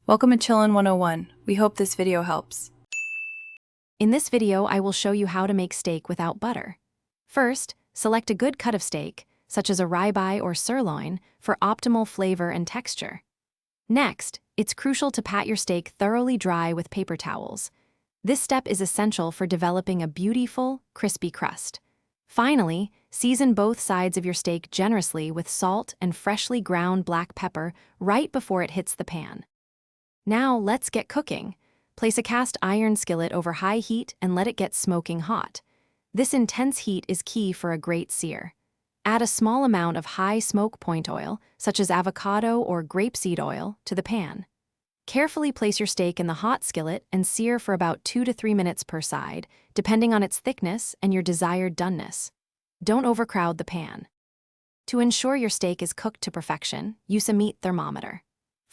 Welcome to Chillin' 101. We hope this video helps. In this video, I will show you how to make steak without butter. First, select a good cut of steak, such as a ribeye or sirloin, for optimal flavor and texture. Next, it's crucial to pat your steak thoroughly dry with paper towels. This step is essential for developing a beautiful, crispy crust. Finally, season both sides of your steak generously with salt and freshly ground black pepper right before it hits the pan. Now, let's get cooking. Place a cast iron skillet over high heat and let it get smoking hot. This intense heat is key for a great sear. Add a small amount of high smoke point oil, such as avocado or grapeseed oil, to the pan. Carefully place your steak in the hot skillet and sear for about 2 to 3 minutes per side, depending on its thickness and your desired doneness. Don't overcrowd the pan. To ensure your steak is cooked to perfection, use a meat thermometer.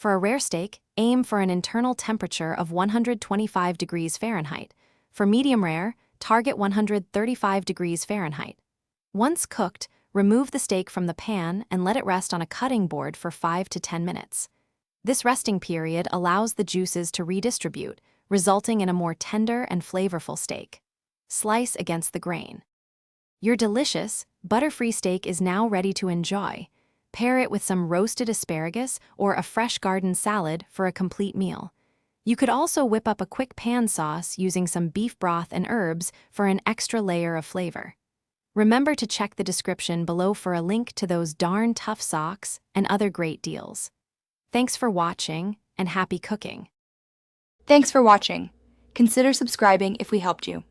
For a rare steak, aim for an internal temperature of 125 degrees Fahrenheit. For medium rare, target 135 degrees Fahrenheit. Once cooked, remove the steak from the pan and let it rest on a cutting board for 5 to 10 minutes. This resting period allows the juices to redistribute, resulting in a more tender and flavorful steak. Slice against the grain. Your delicious, butter-free steak is now ready to enjoy. Pair it with some roasted asparagus or a fresh garden salad for a complete meal. You could also whip up a quick pan sauce using some beef broth and herbs for an extra layer of flavor. Remember to check the description below for a link to those darn tough socks and other great deals. Thanks for watching, and happy cooking. Thanks for watching. Consider subscribing if we helped you.